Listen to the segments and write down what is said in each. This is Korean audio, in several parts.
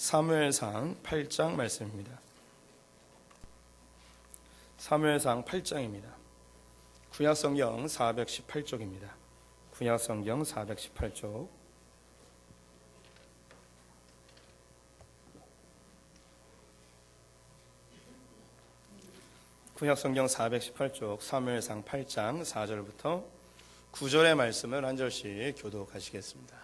사무엘상 8장 말씀입니다. 사무엘상 8장입니다. 구약성경 418쪽입니다. 구약성경 418쪽. 구약성경 418쪽 사무엘상 8장 4절부터 9절의 말씀을 한 절씩 교독하시겠습니다.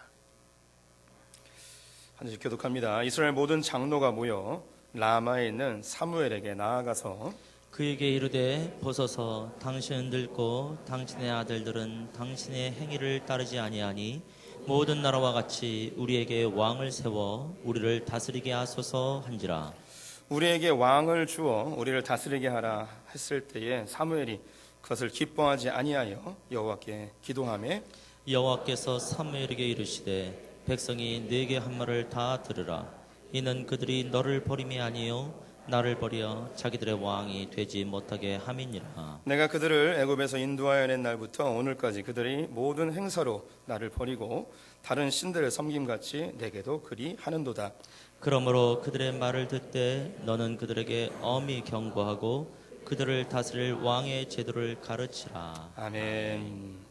한 절씩 교독합니다. 이스라엘 모든 장로가 모여 라마에 있는 사무엘에게 나아가서 그에게 이르되 보소서, 당신은 늙고 당신의 아들들은 당신의 행위를 따르지 아니하니 모든 나라와 같이 우리에게 왕을 세워 우리를 다스리게 하소서 한지라. 우리에게 왕을 주어 우리를 다스리게 하라 했을 때에 사무엘이 그것을 기뻐하지 아니하여 여호와께 기도하매 여호와께서 사무엘에게 이르시되 백성이 네게 한 말을 다 들으라. 이는 그들이 너를 버림이 아니요 나를 버려 자기들의 왕이 되지 못하게 함이니라. 내가 그들을 애굽에서 인도하여 낸 날부터 오늘까지 그들이 모든 행사로 나를 버리고 다른 신들을 섬김같이 내게도 그리 하는도다. 그러므로 그들의 말을 듣되 너는 그들에게 엄히 경고하고 그들을 다스릴 왕의 제도를 가르치라. 아멘.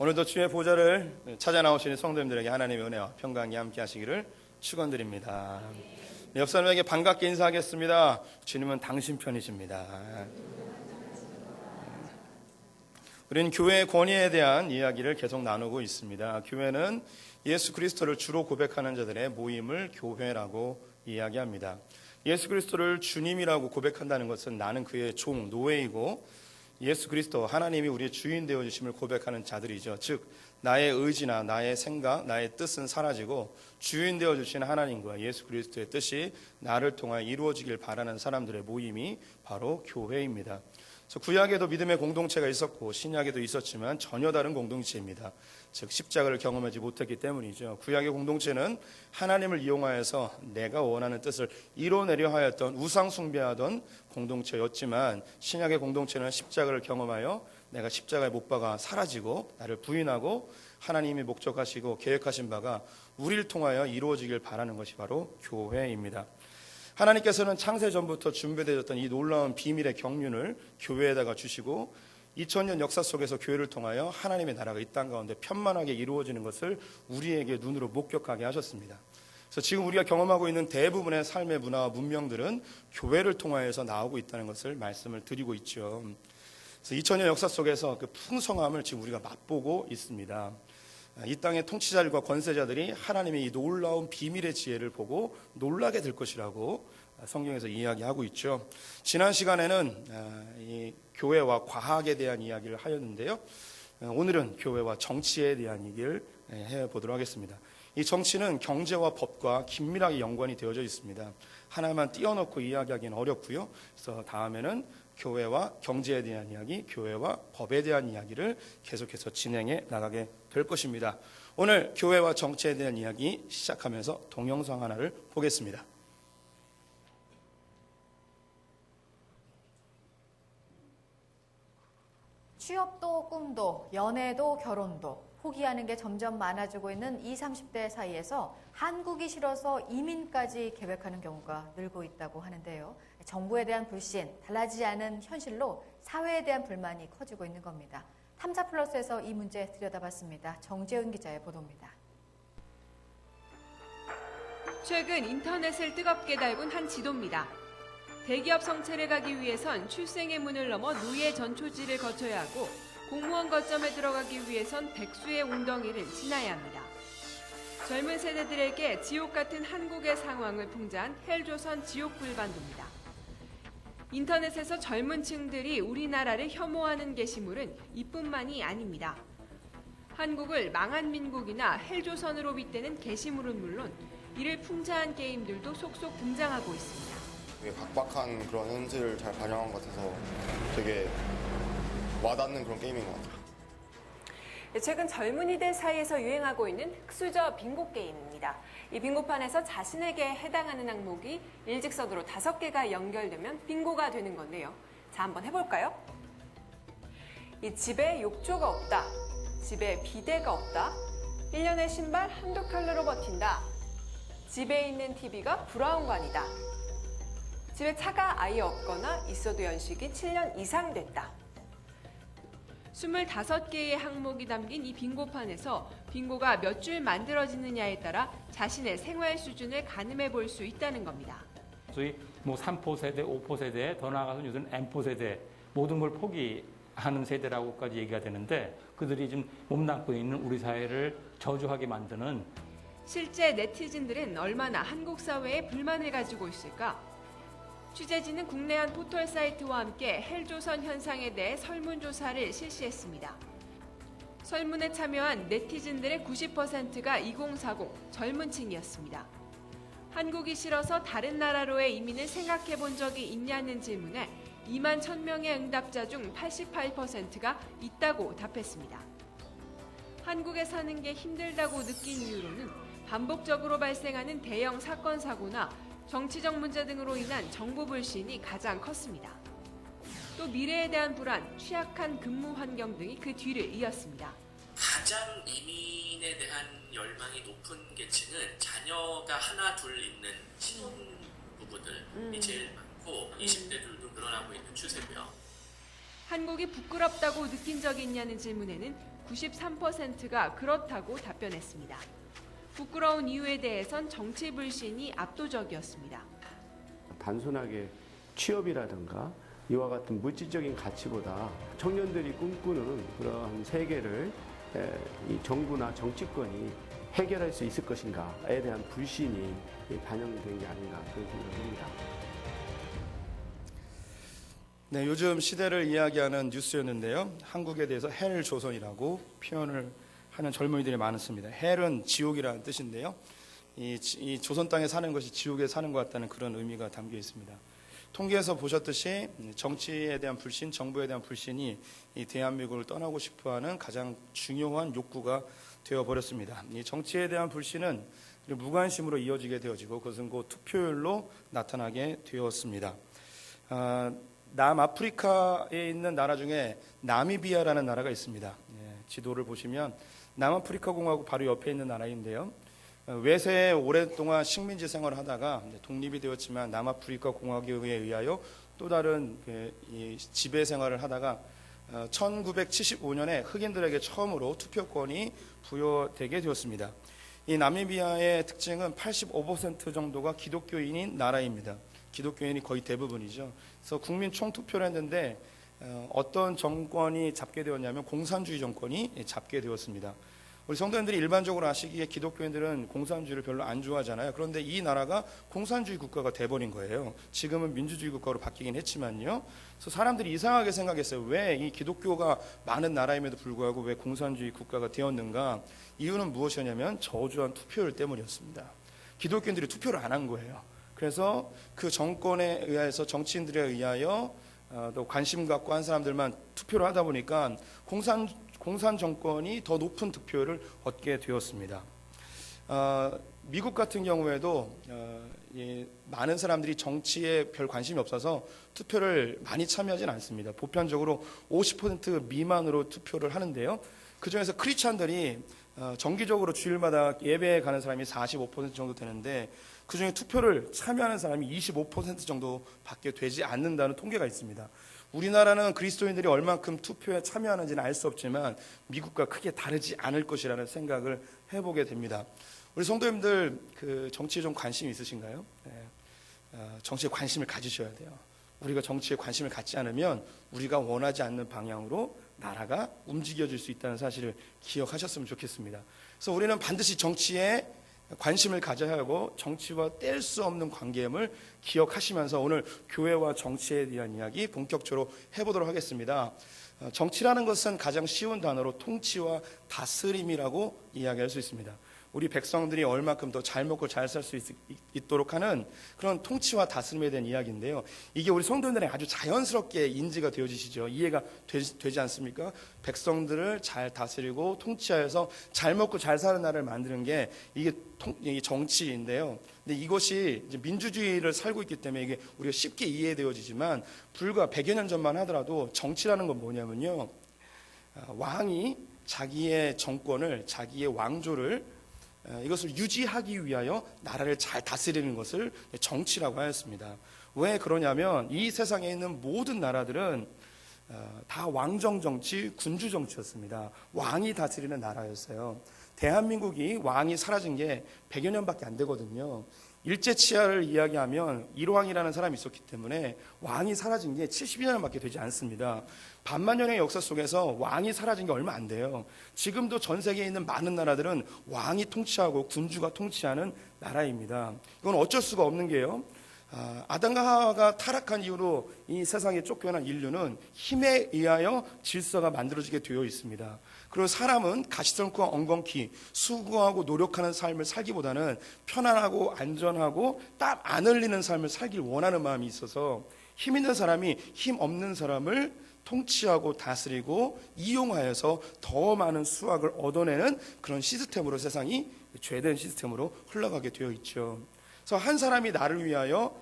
오늘도 주의 보좌를 찾아 나오시는 성도님들에게 하나님의 은혜와 평강이 함께 하시기를 축원드립니다. 옆 사람에게 반갑게 인사하겠습니다. 주님은 당신 편이십니다. 우리는 교회의 권위에 대한 이야기를 계속 나누고 있습니다. 교회는 예수 그리스도를 주로 고백하는 자들의 모임을 교회라고 이야기합니다. 예수 그리스도를 주님이라고 고백한다는 것은 나는 그의 종, 노예이고 예수 그리스도 하나님이 우리의 주인 되어주심을 고백하는 자들이죠. 즉 나의 의지나 나의 생각, 나의 뜻은 사라지고 주인 되어주신 하나님과 예수 그리스도의 뜻이 나를 통하여 이루어지길 바라는 사람들의 모임이 바로 교회입니다. 구약에도 믿음의 공동체가 있었고 신약에도 있었지만 전혀 다른 공동체입니다. 즉 십자가를 경험하지 못했기 때문이죠. 구약의 공동체는 하나님을 이용하여서 내가 원하는 뜻을 이뤄내려 하였던 우상 숭배하던 공동체였지만 신약의 공동체는 십자가를 경험하여 내가 십자가에 못 박아 사라지고 나를 부인하고 하나님이 목적하시고 계획하신 바가 우리를 통하여 이루어지길 바라는 것이 바로 교회입니다. 하나님께서는 창세 전부터 준비되었던 이 놀라운 비밀의 경륜을 교회에다가 주시고 2000년 역사 속에서 교회를 통하여 하나님의 나라가 이 땅 가운데 편만하게 이루어지는 것을 우리에게 눈으로 목격하게 하셨습니다. 그래서 지금 우리가 경험하고 있는 대부분의 삶의 문화와 문명들은 교회를 통하여서 나오고 있다는 것을 말씀을 드리고 있죠. 그래서 2000년 역사 속에서 그 풍성함을 지금 우리가 맛보고 있습니다. 이 땅의 통치자들과 권세자들이 하나님의 이 놀라운 비밀의 지혜를 보고 놀라게 될 것이라고 성경에서 이야기하고 있죠. 지난 시간에는 이 교회와 과학에 대한 이야기를 하였는데요. 오늘은 교회와 정치에 대한 얘기를 해보도록 하겠습니다. 이 정치는 경제와 법과 긴밀하게 연관이 되어져 있습니다. 하나만 띄워놓고 이야기하기는 어렵고요. 그래서 다음에는 교회와 경제에 대한 이야기, 교회와 법에 대한 이야기를 계속해서 진행해 나가게 될 것입니다. 오늘 교회와 정치에 대한 이야기 시작하면서 동영상 하나를 보겠습니다. 취업도 꿈도 연애도 결혼도 포기하는 게 점점 많아지고 있는 20, 30대 사이에서 한국이 싫어서 이민까지 계획하는 경우가 늘고 있다고 하는데요. 정부에 대한 불신, 달라지지 않은 현실로 사회에 대한 불만이 커지고 있는 겁니다. 탐사플러스에서 이 문제 들여다봤습니다. 정재훈 기자의 보도입니다. 최근 인터넷을 뜨겁게 달군 한 지도입니다. 대기업 성채를 가기 위해선 출생의 문을 넘어 누이의 전초지를 거쳐야 하고 공무원 거점에 들어가기 위해선 백수의 웅덩이를 지나야 합니다. 젊은 세대들에게 지옥 같은 한국의 상황을 풍자한 헬조선 지옥불반도입니다. 인터넷에서 젊은 층들이 우리나라를 혐오하는 게시물은 이뿐만이 아닙니다. 한국을 망한 민국이나 헬조선으로 빗대는 게시물은 물론 이를 풍자한 게임들도 속속 등장하고 있습니다. 되게 각박한 그런 현실을 잘 반영한 것 같아서 되게 와닿는 그런 게임인 것 같아요. 최근 젊은이들 사이에서 유행하고 있는 흑수저 빙고 게임입니다. 이 빙고판에서 자신에게 해당하는 항목이 일직선으로 5개가 연결되면 빙고가 되는 건데요. 자, 한번 해볼까요? 이 집에 욕조가 없다. 집에 비데가 없다. 1년에 신발 한두 켤레로 버틴다. 집에 있는 TV가 브라운관이다. 집에 차가 아예 없거나 있어도 연식이 7년 이상 됐다. 25개의 항목이 담긴 이 빙고판에서 빙고가 몇 줄 만들어지느냐에 따라 자신의 생활 수준을 가늠해 볼 수 있다는 겁니다. 소위 뭐 3포 세대, 5포 세대, 더 나아가서 요즘 M포 세대, 모든 걸 포기하는 세대라고까지 얘기가 되는데 그들이 지금 몸담고 있는 우리 사회를 저주하게 만드는 실제 네티즌들은 얼마나 한국 사회에 불만을 가지고 있을까? 취재진은 국내 한 포털 사이트와 함께 헬조선 현상에 대해 설문조사를 실시했습니다. 설문에 참여한 네티즌들의 90%가 2040 젊은 층이었습니다. 한국이 싫어서 다른 나라로의 이민을 생각해 본 적이 있냐는 질문에 2만 1000명의 응답자 중 88%가 있다고 답했습니다. 한국에 사는 게 힘들다고 느낀 이유로는 반복적으로 발생하는 대형 사건 사고나 정치적 문제 등으로 인한 정부 불신이 가장 컸습니다. 또 미래에 대한 불안, 취약한 근무 환경 등이 그 뒤를 이었습니다. 가장 이민에 대한 열망이 높은 계층은 자녀가 하나 둘 있는 신혼부부들이 제일 많고 20대들도 늘어나고 있는 추세고요. 한국이 부끄럽다고 느낀 적이 있냐는 질문에는 93%가 그렇다고 답변했습니다. 부끄러운 이유에 대해선 정치 불신이 압도적이었습니다. 단순하게 취업이라든가 이와 같은 물질적인 가치보다 청년들이 꿈꾸는 그러한 세계를 이 정부나 정치권이 해결할 수 있을 것인가에 대한 불신이 반영된 게 아닌가 그런 생각을 합니다. 네, 요즘 시대를 이야기하는 뉴스였는데요. 한국에 대해서 헬조선이라고 표현을 하는 젊은이들이 많습니다. 헬은 지옥이라는 뜻인데요. 이 조선 땅에 사는 것이 지옥에 사는 것 같다는 그런 의미가 담겨 있습니다. 통계에서 보셨듯이 정치에 대한 불신, 정부에 대한 불신이 이 대한민국을 떠나고 싶어하는 가장 중요한 욕구가 되어버렸습니다. 이 정치에 대한 불신은 무관심으로 이어지게 되어지고 그것은 곧 투표율로 나타나게 되었습니다. 남아프리카에 있는 나라 중에 나미비아라는 나라가 있습니다. 지도를 보시면 남아프리카 공화국 바로 옆에 있는 나라인데요. 외세에 오랫동안 식민지 생활을 하다가 독립이 되었지만 남아프리카 공화국에 의하여 또 다른 지배 생활을 하다가 1975년에 흑인들에게 처음으로 투표권이 부여되게 되었습니다. 이 나미비아의 특징은 85% 정도가 기독교인인 나라입니다. 기독교인이 거의 대부분이죠. 그래서 국민 총투표를 했는데 어떤 정권이 잡게 되었냐면 공산주의 정권이 잡게 되었습니다. 우리 성도님들이 일반적으로 아시기에 기독교인들은 공산주의를 별로 안 좋아하잖아요. 그런데 이 나라가 공산주의 국가가 돼버린 거예요. 지금은 민주주의 국가로 바뀌긴 했지만요. 그래서 사람들이 이상하게 생각했어요. 왜 이 기독교가 많은 나라임에도 불구하고 왜 공산주의 국가가 되었는가? 이유는 무엇이었냐면 저주한 투표율 때문이었습니다. 기독교인들이 투표를 안 한 거예요. 그래서 그 정권에 의해서 정치인들에 의하여 또 관심 갖고 한 사람들만 투표를 하다 보니까 공산 정권이 더 높은 득표율을 얻게 되었습니다. 미국 같은 경우에도 많은 사람들이 정치에 별 관심이 없어서 투표를 많이 참여하지는 않습니다. 보편적으로 50% 미만으로 투표를 하는데요. 그중에서 크리스찬들이 정기적으로 주일마다 예배에 가는 사람이 45% 정도 되는데 그중에 투표를 참여하는 사람이 25% 정도밖에 되지 않는다는 통계가 있습니다. 우리나라는 그리스도인들이 얼만큼 투표에 참여하는지는 알 수 없지만 미국과 크게 다르지 않을 것이라는 생각을 해보게 됩니다. 우리 성도님들 그 정치에 좀 관심이 있으신가요? 네. 정치에 관심을 가지셔야 돼요. 우리가 정치에 관심을 갖지 않으면 우리가 원하지 않는 방향으로 나라가 움직여질 수 있다는 사실을 기억하셨으면 좋겠습니다. 그래서 우리는 반드시 정치에 관심을 가져야 하고 정치와 뗄 수 없는 관계임을 기억하시면서 오늘 교회와 정치에 대한 이야기 본격적으로 해보도록 하겠습니다. 정치라는 것은 가장 쉬운 단어로 통치와 다스림이라고 이야기할 수 있습니다. 우리 백성들이 얼마큼 더 잘 먹고 잘 살 수 있도록 하는 그런 통치와 다스림에 대한 이야기인데요. 이게 우리 성도들에게 아주 자연스럽게 인지가 되어지시죠. 이해가 되지 않습니까? 백성들을 잘 다스리고 통치하여서 잘 먹고 잘 사는 나라를 만드는 게 이게 정치인데요. 근데 이것이 이제 민주주의를 살고 있기 때문에 이게 우리가 쉽게 이해되어지지만 불과 100여 년 전만 하더라도 정치라는 건 뭐냐면요. 왕이 자기의 정권을, 자기의 왕조를 이것을 유지하기 위하여 나라를 잘 다스리는 것을 정치라고 하였습니다. 왜 그러냐면 이 세상에 있는 모든 나라들은 다 왕정 정치, 군주 정치였습니다. 왕이 다스리는 나라였어요. 대한민국이 왕이 사라진 게 100여 년밖에 안 되거든요. 일제치하를 이야기하면 일왕이라는 사람이 있었기 때문에 왕이 사라진 게 70여 년밖에 되지 않습니다. 반만년의 역사 속에서 왕이 사라진 게 얼마 안 돼요. 지금도 전 세계에 있는 많은 나라들은 왕이 통치하고 군주가 통치하는 나라입니다. 이건 어쩔 수가 없는 게요. 아담과 하와가 타락한 이후로 이 세상에 쫓겨난 인류는 힘에 의하여 질서가 만들어지게 되어 있습니다. 그리고 사람은 가시성과 엉겅퀴 수고하고 노력하는 삶을 살기보다는 편안하고 안전하고 땀 안 흘리는 삶을 살길 원하는 마음이 있어서 힘 있는 사람이 힘 없는 사람을 통치하고 다스리고 이용하여서 더 많은 수확을 얻어내는 그런 시스템으로 세상이 죄된 시스템으로 흘러가게 되어 있죠. 그래서 한 사람이 나를 위하여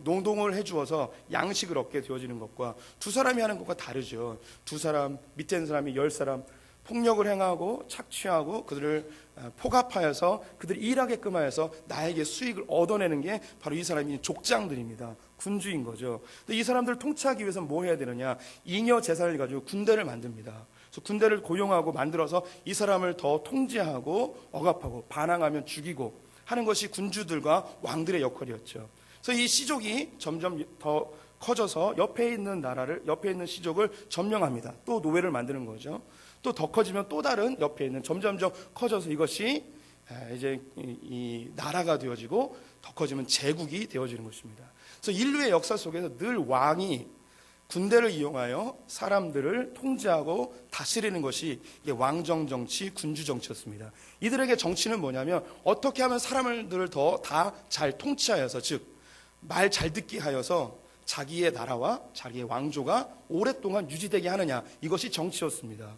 노동을 해주어서 양식을 얻게 되어지는 것과 두 사람이 하는 것과 다르죠. 두 사람, 밑에 있는 사람이 10사람 폭력을 행하고 착취하고 그들을 포갑하여서 그들이 일하게끔 하여서 나에게 수익을 얻어내는 게 바로 이 사람이 족장들입니다. 군주인 거죠. 근데 이 사람들을 통치하기 위해서는 뭐 해야 되느냐? 잉여 재산을 가지고 군대를 만듭니다. 그래서 군대를 고용하고 만들어서 이 사람을 더 통제하고 억압하고 반항하면 죽이고 하는 것이 군주들과 왕들의 역할이었죠. 그래서 이 시족이 점점 더 커져서 옆에 있는 시족을 점령합니다. 또 노예를 만드는 거죠. 또 더 커지면 또 다른 옆에 있는 점점점 커져서 이것이 이제 이 나라가 되어지고 더 커지면 제국이 되어지는 것입니다. 그래서 인류의 역사 속에서 늘 왕이 군대를 이용하여 사람들을 통제하고 다스리는 것이 왕정 정치, 군주 정치였습니다. 이들에게 정치는 뭐냐면 어떻게 하면 사람들을 더 다 잘 통치하여서, 즉 말 잘 듣게 하여서 자기의 나라와 자기의 왕조가 오랫동안 유지되게 하느냐, 이것이 정치였습니다.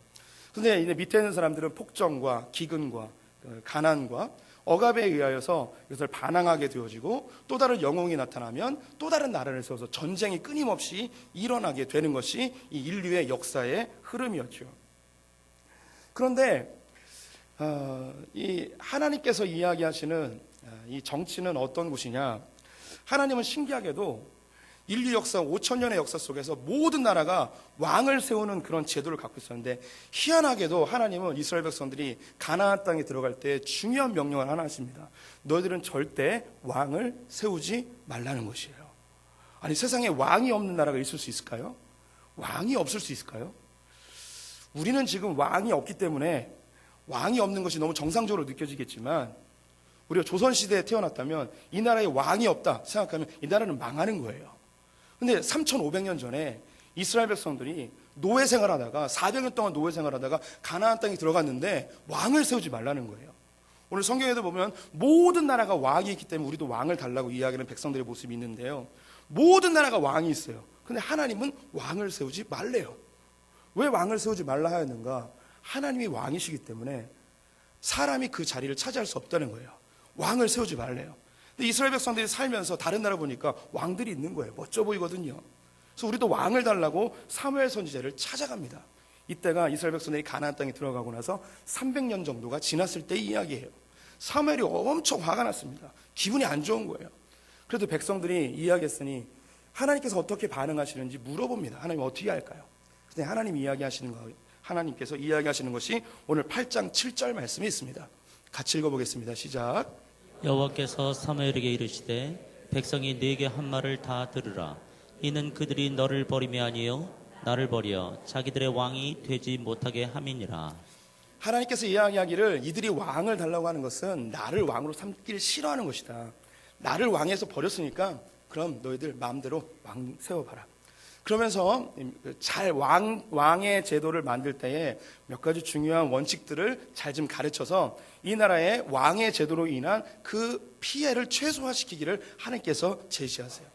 그런데 이제 밑에 있는 사람들은 폭정과 기근과 가난과 억압에 의하여서 이것을 반항하게 되어지고 또 다른 영웅이 나타나면 또 다른 나라를 세워서 전쟁이 끊임없이 일어나게 되는 것이 이 인류의 역사의 흐름이었죠. 그런데 이 하나님께서 이야기하시는 이 정치는 어떤 곳이냐? 하나님은 신기하게도 인류 역사 5,000년의 역사 속에서 모든 나라가 왕을 세우는 그런 제도를 갖고 있었는데, 희한하게도 하나님은 이스라엘 백성들이 가나안 땅에 들어갈 때 중요한 명령을 하나 하십니다. 너희들은 절대 왕을 세우지 말라는 것이에요. 아니, 세상에 왕이 없는 나라가 있을 수 있을까요? 왕이 없을 수 있을까요? 우리는 지금 왕이 없기 때문에 왕이 없는 것이 너무 정상적으로 느껴지겠지만, 우리가 조선시대에 태어났다면 이 나라에 왕이 없다 생각하면 이 나라는 망하는 거예요. 근데 3,500년 전에 이스라엘 백성들이 노예 생활하다가 400년 동안 노예 생활하다가 가나안 땅에 들어갔는데 왕을 세우지 말라는 거예요. 오늘 성경에도 보면 모든 나라가 왕이 있기 때문에 우리도 왕을 달라고 이야기하는 백성들의 모습이 있는데요. 모든 나라가 왕이 있어요. 근데 하나님은 왕을 세우지 말래요. 왜 왕을 세우지 말라 하였는가? 하나님이 왕이시기 때문에 사람이 그 자리를 차지할 수 없다는 거예요. 왕을 세우지 말래요. 근데 이스라엘 백성들이 살면서 다른 나라 보니까 왕들이 있는 거예요. 멋져 보이거든요. 그래서 우리도 왕을 달라고 사무엘 선지자를 찾아갑니다. 이때가 이스라엘 백성들이 가나안 땅에 들어가고 나서 300년 정도가 지났을 때 이야기예요. 사무엘이 엄청 화가 났습니다. 기분이 안 좋은 거예요. 그래도 백성들이 이야기했으니 하나님께서 어떻게 반응하시는지 물어봅니다. 하나님 어떻게 할까요? 근데 하나님께서 이야기하시는 것이 오늘 8장 7절 말씀이 있습니다. 같이 읽어보겠습니다. 시작. 여호와께서 사무엘에게 이르시되 백성이 네게 한 말을 다 들으라. 이는 그들이 너를 버림이 아니요 나를 버려 자기들의 왕이 되지 못하게 함이니라. 하나님께서 이야기하기를 이들이 왕을 달라고 하는 것은 나를 왕으로 삼기를 싫어하는 것이다. 나를 왕에서 버렸으니까 그럼 너희들 마음대로 왕 세워봐라. 그러면서 잘 왕의 제도를 만들 때에 몇 가지 중요한 원칙들을 잘 좀 가르쳐서 이 나라의 왕의 제도로 인한 그 피해를 최소화시키기를 하나님께서 제시하세요.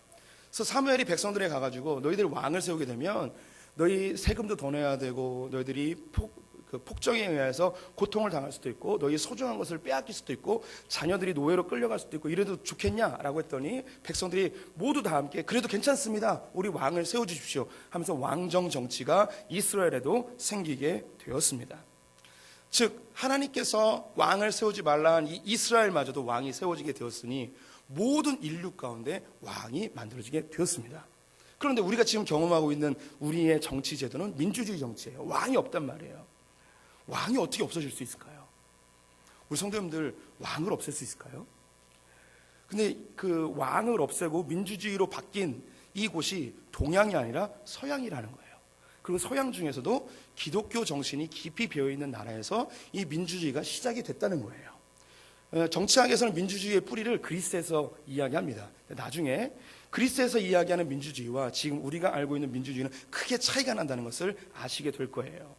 그래서 사무엘이 백성들에 가가지고 너희들 왕을 세우게 되면 너희 세금도 더 내야 되고 너희들이 폭정에 의해서 고통을 당할 수도 있고 너희 소중한 것을 빼앗길 수도 있고 자녀들이 노예로 끌려갈 수도 있고 이래도 좋겠냐라고 했더니 백성들이 모두 다 함께 그래도 괜찮습니다. 우리 왕을 세워주십시오 하면서 왕정 정치가 이스라엘에도 생기게 되었습니다. 즉 하나님께서 왕을 세우지 말라 한 이 이스라엘마저도 왕이 세워지게 되었으니 모든 인류 가운데 왕이 만들어지게 되었습니다. 그런데 우리가 지금 경험하고 있는 우리의 정치 제도는 민주주의 정치예요. 왕이 없단 말이에요. 왕이 어떻게 없어질 수 있을까요? 우리 성도님들 왕을 없앨 수 있을까요? 근데 그 왕을 없애고 민주주의로 바뀐 이곳이 동양이 아니라 서양이라는 거예요. 그리고 서양 중에서도 기독교 정신이 깊이 배어있는 나라에서 이 민주주의가 시작이 됐다는 거예요. 정치학에서는 민주주의의 뿌리를 그리스에서 이야기합니다. 나중에 그리스에서 이야기하는 민주주의와 지금 우리가 알고 있는 민주주의는 크게 차이가 난다는 것을 아시게 될 거예요.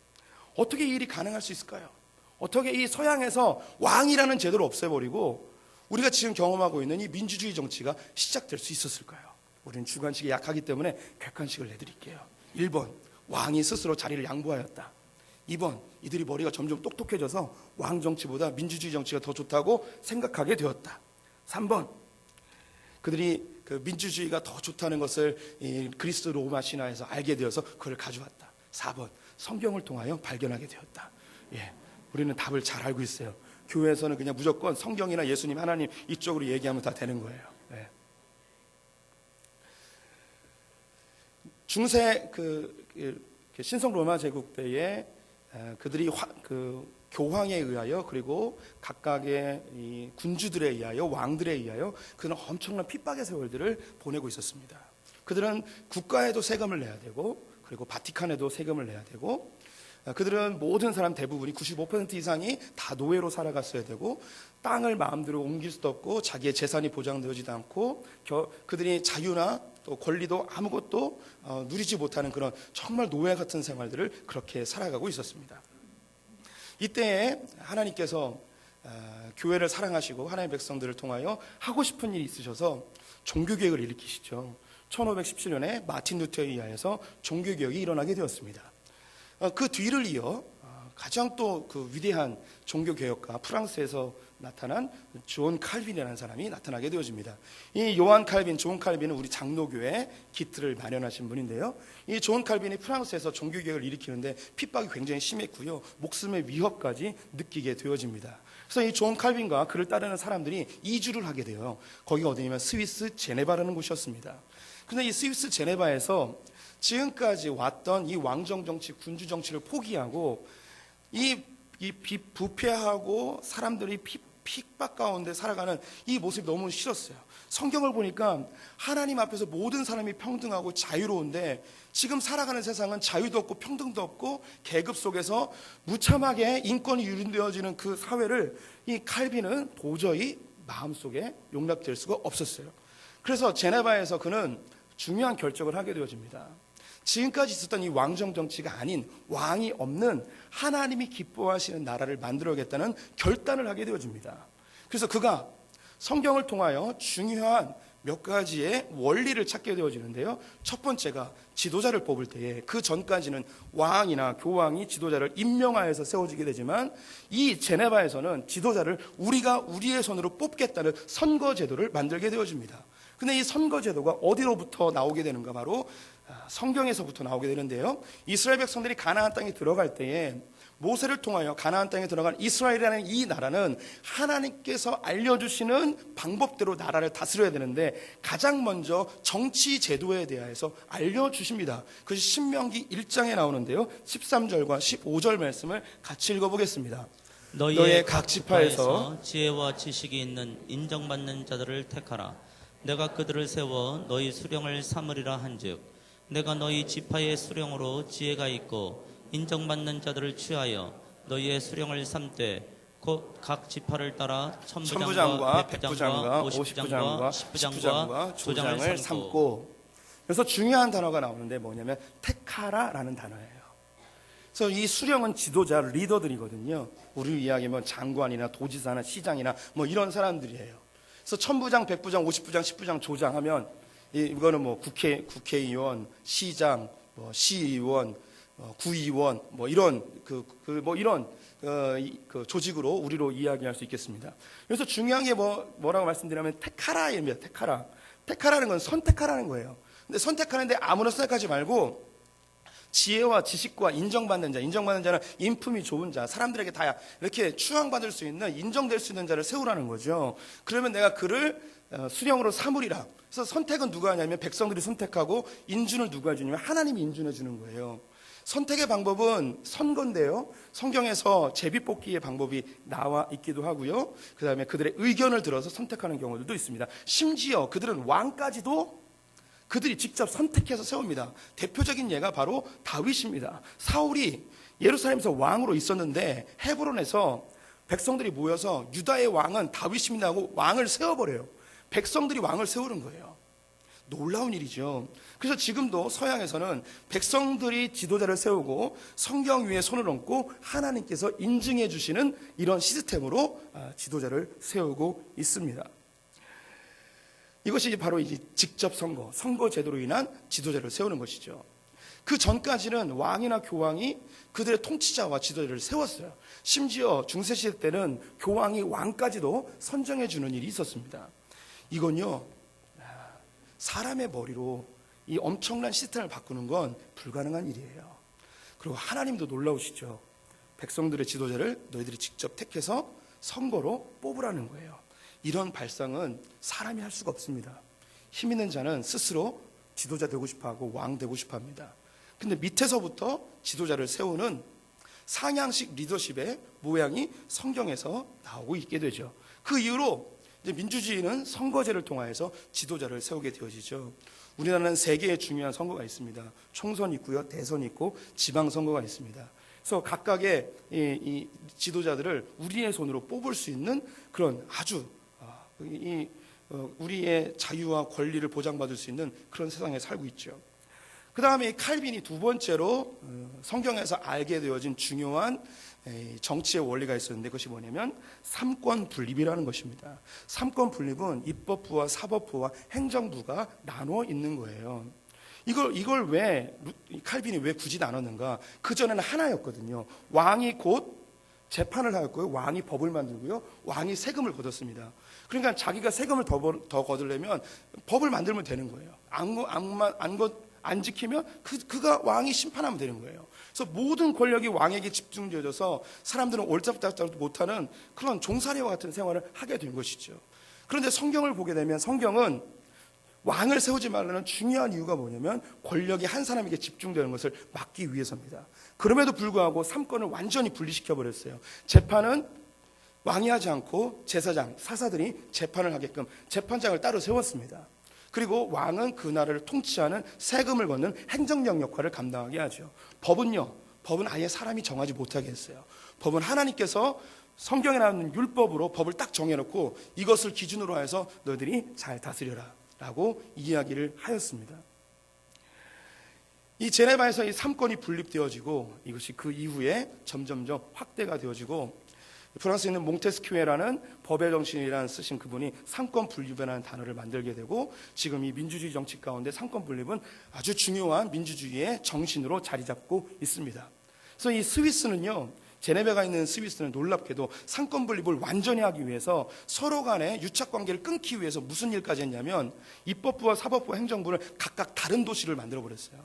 어떻게 이 일이 가능할 수 있을까요? 어떻게 이 서양에서 왕이라는 제도를 없애버리고 우리가 지금 경험하고 있는 이 민주주의 정치가 시작될 수 있었을까요? 우리는 주관식이 약하기 때문에 객관식을 내드릴게요. 1번, 왕이 스스로 자리를 양보하였다. 2번, 이들이 머리가 점점 똑똑해져서 왕 정치보다 민주주의 정치가 더 좋다고 생각하게 되었다. 3번, 그들이 그 민주주의가 더 좋다는 것을 그리스 로마 신화에서 알게 되어서 그걸 가져왔다. 4번, 성경을 통하여 발견하게 되었다. 예, 우리는 답을 잘 알고 있어요. 교회에서는 그냥 무조건 성경이나 예수님, 하나님 이쪽으로 얘기하면 다 되는 거예요. 예. 중세 신성 로마 제국 때에 그들이 교황에 의하여 그리고 각각의 이 군주들에 의하여 왕들에 의하여 그는 엄청난 핍박의 세월들을 보내고 있었습니다. 그들은 국가에도 세금을 내야 되고 그리고 바티칸에도 세금을 내야 되고 그들은 모든 사람 대부분이 95% 이상이 다 노예로 살아갔어야 되고 땅을 마음대로 옮길 수도 없고 자기의 재산이 보장되지도 않고 그들이 자유나 또 권리도 아무것도 누리지 못하는 그런 정말 노예 같은 생활들을 그렇게 살아가고 있었습니다. 이때에 하나님께서 교회를 사랑하시고 하나님의 백성들을 통하여 하고 싶은 일이 있으셔서 종교개혁을 일으키시죠. 1517년에 마틴 루터에 의하여서 종교개혁이 일어나게 되었습니다. 그 뒤를 이어 가장 또 그 위대한 종교개혁가 프랑스에서 나타난 존 칼빈이라는 사람이 나타나게 되어집니다. 이 요한 칼빈, 존 칼빈은 우리 장로교회 기틀을 마련하신 분인데요. 이 존 칼빈이 프랑스에서 종교개혁을 일으키는데 핍박이 굉장히 심했고요. 목숨의 위협까지 느끼게 되어집니다. 그래서 이 존 칼빈과 그를 따르는 사람들이 이주를 하게 돼요. 거기가 어디냐면 스위스 제네바라는 곳이었습니다. 그런데 이 스위스 제네바에서 지금까지 왔던 이 왕정 정치, 군주 정치를 포기하고 이 부패하고 사람들이 핍박 가운데 살아가는 이 모습이 너무 싫었어요. 성경을 보니까 하나님 앞에서 모든 사람이 평등하고 자유로운데 지금 살아가는 세상은 자유도 없고 평등도 없고 계급 속에서 무참하게 인권이 유린되어지는 그 사회를 이 칼빈은 도저히 마음속에 용납될 수가 없었어요. 그래서 제네바에서 그는 중요한 결정을 하게 되어집니다. 지금까지 있었던 이 왕정 정치가 아닌 왕이 없는 하나님이 기뻐하시는 나라를 만들어야겠다는 결단을 하게 되어집니다. 그래서 그가 성경을 통하여 중요한 몇 가지의 원리를 찾게 되어지는데요. 첫 번째가 지도자를 뽑을 때에 그 전까지는 왕이나 교황이 지도자를 임명하여서 세워지게 되지만 이 제네바에서는 지도자를 우리가 우리의 손으로 뽑겠다는 선거 제도를 만들게 되어집니다. 근데 이 선거 제도가 어디로부터 나오게 되는가? 바로 성경에서부터 나오게 되는데요. 이스라엘 백성들이 가나안 땅에 들어갈 때에 모세를 통하여 가나안 땅에 들어간 이스라엘이라는 이 나라는 하나님께서 알려주시는 방법대로 나라를 다스려야 되는데 가장 먼저 정치 제도에 대해서 알려주십니다. 그것이 신명기 1장에 나오는데요. 13절과 15절 말씀을 같이 읽어보겠습니다. 너희의 각 지파에서 지혜와 지식이 있는 인정받는 자들을 택하라. 내가 그들을 세워 너희 수령을 삼으리라 한즉 내가 너희 지파의 수령으로 지혜가 있고 인정받는 자들을 취하여 너희의 수령을 삼되 곧 각 지파를 따라 천부장과 백부장과 오십부장과 십부장과 조장을 삼고. 그래서 중요한 단어가 나오는데 뭐냐면 택하라라는 단어예요. 그래서 이 수령은 지도자, 리더들이거든요. 우리 이야기하면 장관이나 도지사나 시장이나 뭐 이런 사람들이에요. 그래서 천부장, 백부장, 오십부장, 십부장, 조장하면 이거는 뭐 국회의원, 시장, 뭐 시의원, 구의원 뭐 이런 그 조직으로 우리로 이야기할 수 있겠습니다. 그래서 중요한 게 뭐라고 말씀드리냐면 택하라입니다. 택하라는 건 선택하라는 거예요. 근데 선택하는데 아무나 선택하지 말고 지혜와 지식과 인정받는 자, 인정받는 자는 인품이 좋은 자, 사람들에게 다 이렇게 추앙받을 수 있는, 인정될 수 있는 자를 세우라는 거죠. 그러면 내가 그를 수령으로 삼으리라. 그래서 선택은 누가 하냐면 백성들이 선택하고 인준을 누가 해주냐면 하나님이 인준해 주는 거예요. 선택의 방법은 선거인데요. 성경에서 제비뽑기의 방법이 나와 있기도 하고요. 그 다음에 그들의 의견을 들어서 선택하는 경우들도 있습니다. 심지어 그들은 왕까지도 그들이 직접 선택해서 세웁니다. 대표적인 예가 바로 다윗입니다. 사울이 예루살렘에서 왕으로 있었는데 헤브론에서 백성들이 모여서 유다의 왕은 다윗입니다 하고 왕을 세워버려요. 백성들이 왕을 세우는 거예요. 놀라운 일이죠. 그래서 지금도 서양에서는 백성들이 지도자를 세우고 성경 위에 손을 얹고 하나님께서 인증해 주시는 이런 시스템으로 지도자를 세우고 있습니다. 이것이 바로 이제 직접 선거 제도로 인한 지도자를 세우는 것이죠. 그 전까지는 왕이나 교황이 그들의 통치자와 지도자를 세웠어요. 심지어 중세시대 때는 교황이 왕까지도 선정해 주는 일이 있었습니다. 이건요, 사람의 머리로 이 엄청난 시스템을 바꾸는 건 불가능한 일이에요. 그리고 하나님도 놀라우시죠. 백성들의 지도자를 너희들이 직접 택해서 선거로 뽑으라는 거예요. 이런 발상은 사람이 할 수가 없습니다. 힘 있는 자는 스스로 지도자 되고 싶어하고 왕 되고 싶어합니다. 근데 밑에서부터 지도자를 세우는 상향식 리더십의 모양이 성경에서 나오고 있게 되죠. 그 이후로 이제 민주주의는 선거제를 통하여서 지도자를 세우게 되어지죠. 우리나라는 3개의 중요한 선거가 있습니다. 총선이 있고요, 대선이 있고 지방선거가 있습니다. 그래서 각각의 이 지도자들을 우리의 손으로 뽑을 수 있는 그런 아주 우리의 자유와 권리를 보장받을 수 있는 그런 세상에 살고 있죠. 그 다음에 칼빈이 두 번째로 성경에서 알게 되어진 중요한 정치의 원리가 있었는데 그것이 뭐냐면 삼권 분립이라는 것입니다. 삼권 분립은 입법부와 사법부와 행정부가 나눠 있는 거예요. 이걸 왜 칼빈이 왜 굳이 나눴는가? 그전에는 하나였거든요. 왕이 곧 재판을 하였고요, 왕이 법을 만들고요, 왕이 세금을 걷었습니다. 그러니까 자기가 세금을 더 거두려면 법을 만들면 되는 거예요. 안 지키면 그가 왕이 심판하면 되는 거예요. 그래서 모든 권력이 왕에게 집중되어져서 사람들은 옳잡잡잡도 못하는 그런 종살이와 같은 생활을 하게 된 것이죠. 그런데 성경을 보게 되면 성경은 왕을 세우지 말라는 중요한 이유가 뭐냐면 권력이 한 사람에게 집중되는 것을 막기 위해서입니다. 그럼에도 불구하고 삼권을 완전히 분리시켜버렸어요. 재판은 왕이 하지 않고 제사장, 사사들이 재판을 하게끔 재판장을 따로 세웠습니다. 그리고 왕은 그 나라를 통치하는 세금을 걷는 행정력 역할을 감당하게 하죠. 법은 아예 사람이 정하지 못하게 했어요. 법은 하나님께서 성경에 나오는 율법으로 법을 딱 정해놓고 이것을 기준으로 해서 너희들이 잘 다스려라 라고 이야기를 하였습니다. 이 제네바에서 이 삼권이 분립되어지고 이것이 그 이후에 점점점 확대가 되어지고 프랑스에 있는 몽테스큐에라는 법의 정신이라는 쓰신 그분이 삼권 분립이라는 단어를 만들게 되고 지금 이 민주주의 정치 가운데 삼권 분립은 아주 중요한 민주주의의 정신으로 자리 잡고 있습니다. 그래서 이 스위스는요, 제네바가 있는 스위스는 놀랍게도 삼권 분립을 완전히 하기 위해서 서로 간의 유착관계를 끊기 위해서 무슨 일까지 했냐면 입법부와 사법부와 행정부를 각각 다른 도시를 만들어버렸어요.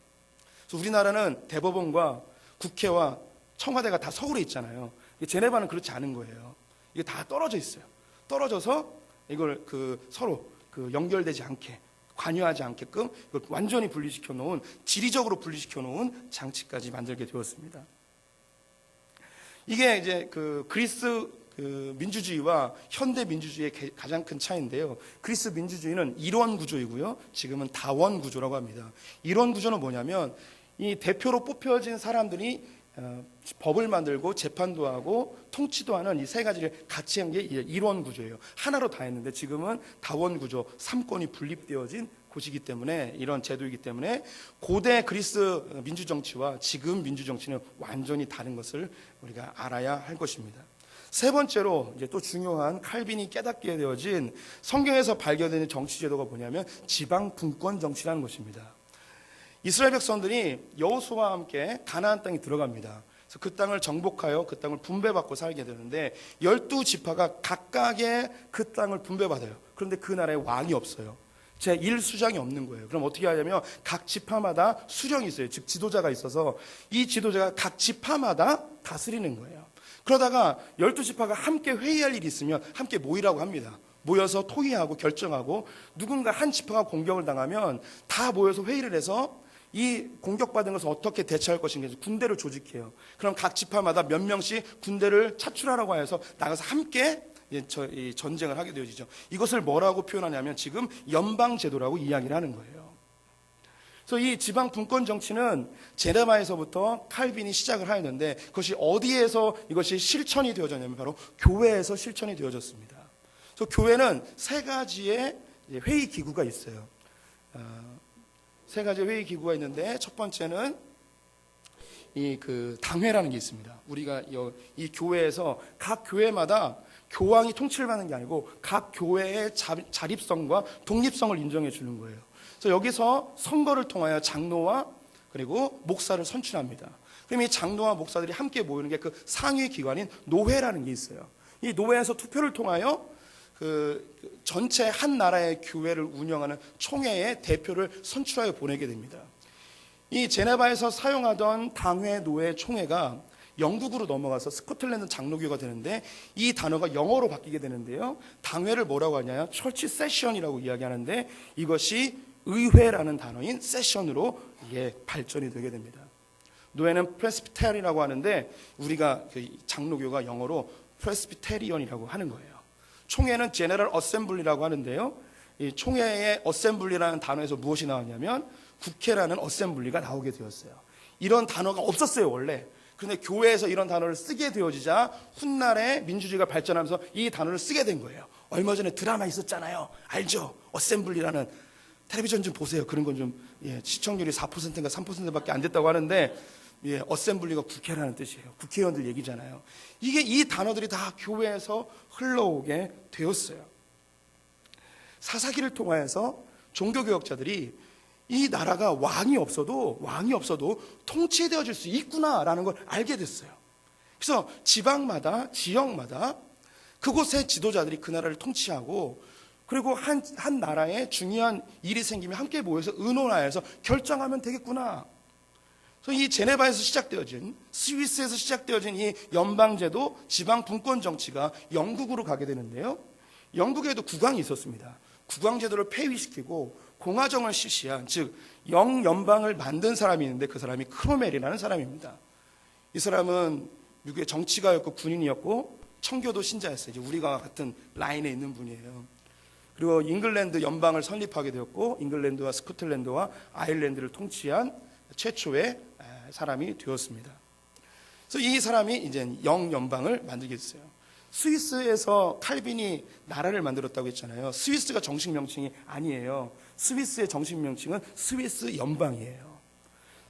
그래서 우리나라는 대법원과 국회와 청와대가 다 서울에 있잖아요. 제네바는 그렇지 않은 거예요. 이게 다 떨어져 있어요. 떨어져서 이걸 서로 연결되지 않게, 관여하지 않게끔 이걸 완전히 분리시켜 놓은, 지리적으로 분리시켜 놓은 장치까지 만들게 되었습니다. 이게 이제 그리스 민주주의와 현대 민주주의의 가장 큰 차이인데요. 그리스 민주주의는 일원 구조이고요. 지금은 다원 구조라고 합니다. 일원 구조는 뭐냐면 이 대표로 뽑혀진 사람들이 법을 만들고 재판도 하고 통치도 하는 이 3가지를 같이 한 게 일원 구조예요. 하나로 다 했는데 지금은 다원 구조, 삼권이 분립되어진 곳이기 때문에, 이런 제도이기 때문에 고대 그리스 민주정치와 지금 민주정치는 완전히 다른 것을 우리가 알아야 할 것입니다. 세 번째로 이제 또 중요한 칼빈이 깨닫게 되어진 성경에서 발견되는 정치 제도가 뭐냐면 지방 분권 정치라는 것입니다. 이스라엘 백성들이 여호수아와 함께 가나안 땅에 들어갑니다. 그래서 그 땅을 정복하여 그 땅을 분배받고 살게 되는데 12지파가 각각의 그 땅을 분배받아요. 그런데 그 나라에 왕이 없어요. 제1수장이 없는 거예요. 그럼 어떻게 하냐면 각 지파마다 수령이 있어요. 즉 지도자가 있어서 이 지도자가 각 지파마다 다스리는 거예요. 그러다가 12지파가 함께 회의할 일이 있으면 함께 모이라고 합니다. 모여서 토의하고 결정하고 누군가 한 지파가 공격을 당하면 다 모여서 회의를 해서 이 공격받은 것을 어떻게 대처할 것인가 군대를 조직해요. 그럼 각 지파마다 몇 명씩 군대를 차출하라고 해서 나가서 함께 전쟁을 하게 되어지죠. 이것을 뭐라고 표현하냐면 지금 연방제도라고 이야기를 하는 거예요. 그래서 이 지방 분권 정치는 제네바에서부터 칼빈이 시작을 하였는데 그것이 어디에서 이것이 실천이 되어졌냐면 바로 교회에서 실천이 되어졌습니다. 그래서 교회는 세 가지의 회의 기구가 있어요. 세 가지의 회의 기구가 있는데 첫 번째는 당회라는 게 있습니다. 우리가 이 교회에서 각 교회마다 교황이 통치를 받는 게 아니고 각 교회의 자립성과 독립성을 인정해 주는 거예요. 그래서 여기서 선거를 통하여 장로와 그리고 목사를 선출합니다. 그럼 이 장로와 목사들이 함께 모이는 게 그 상위 기관인 노회라는 게 있어요. 이 노회에서 투표를 통하여 전체 한 나라의 교회를 운영하는 총회의 대표를 선출하여 보내게 됩니다. 이 제네바에서 사용하던 당회, 노회, 총회가 영국으로 넘어가서 스코틀랜드 장로교가 되는데 이 단어가 영어로 바뀌게 되는데요. 당회를 뭐라고 하냐? 철치 세션이라고 이야기하는데 이것이 의회라는 단어인 세션으로 발전이 되게 됩니다. 노회는 프레스비테리라고 하는데 우리가 장로교가 영어로 프레스비테리언이라고 하는 거예요. 총회는 제너럴 어셈블리라고 하는데요. 이 총회의 어셈블리라는 단어에서 무엇이 나왔냐면 국회라는 어셈블리가 나오게 되었어요. 이런 단어가 없었어요, 원래. 그런데 교회에서 이런 단어를 쓰게 되어지자 훗날에 민주주의가 발전하면서 이 단어를 쓰게 된 거예요. 얼마 전에 드라마 있었잖아요. 알죠? 어셈블리라는. 텔레비전 좀 보세요. 그런 건 좀 시청률이 4%인가 3%밖에 안 됐다고 하는데 어셈블리가 국회라는 뜻이에요. 국회의원들 얘기잖아요. 이 단어들이 다 교회에서 흘러오게 되었어요. 사사기를 통하여서 종교개혁자들이 이 나라가 왕이 없어도 통치되어질 수 있구나라는 걸 알게 됐어요. 그래서 지방마다 지역마다 그곳의 지도자들이 그 나라를 통치하고 그리고 한 나라에 중요한 일이 생기면 함께 모여서 의논하여서 결정하면 되겠구나. 그래서 이 제네바에서 시작되어진 스위스에서 시작되어진 이 연방제도 지방 분권 정치가 영국으로 가게 되는데요. 영국에도 국왕이 있었습니다. 국왕제도를 폐위시키고 공화정을 실시한 즉 영연방을 만든 사람이 있는데 그 사람이 크로멜이라는 사람입니다. 이 사람은 미국의 정치가였고 군인이었고 청교도 신자였어요. 이제 우리가 같은 라인에 있는 분이에요. 그리고 잉글랜드 연방을 설립하게 되었고 잉글랜드와 스코틀랜드와 아일랜드를 통치한 최초의 사람이 되었습니다. 그래서 이 사람이 이제 영연방을 만들게 됐어요. 스위스에서 칼빈이 나라를 만들었다고 했잖아요. 스위스가 정식 명칭이 아니에요. 스위스의 정식 명칭은 스위스 연방이에요.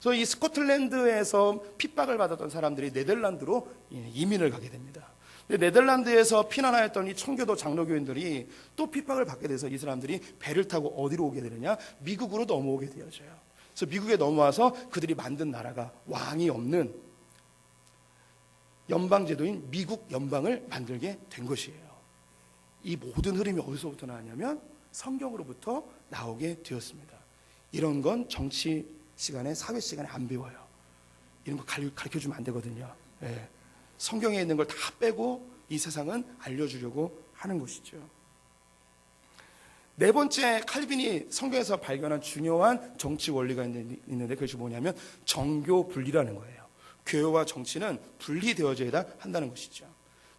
그래서 이 스코틀랜드에서 핍박을 받았던 사람들이 네덜란드로 이민을 가게 됩니다. 네덜란드에서 피난하였던 이 청교도 장로교인들이 또 핍박을 받게 돼서 이 사람들이 배를 타고 어디로 오게 되느냐? 미국으로 넘어오게 되어져요. 그래서 미국에 넘어와서 그들이 만든 나라가 왕이 없는 연방제도인 미국 연방을 만들게 된 것이에요. 이 모든 흐름이 어디서부터 나왔냐면 성경으로부터 나오게 되었습니다. 이런 건 정치 시간에 사회 시간에 안 배워요. 이런 거 가르쳐주면 안 되거든요. 성경에 있는 걸 다 빼고 이 세상은 알려주려고 하는 것이죠. 네 번째 칼빈이 성경에서 발견한 중요한 정치 원리가 있는데 그것이 뭐냐면 정교 분리라는 거예요. 교회와 정치는 분리되어져야 한다는 것이죠.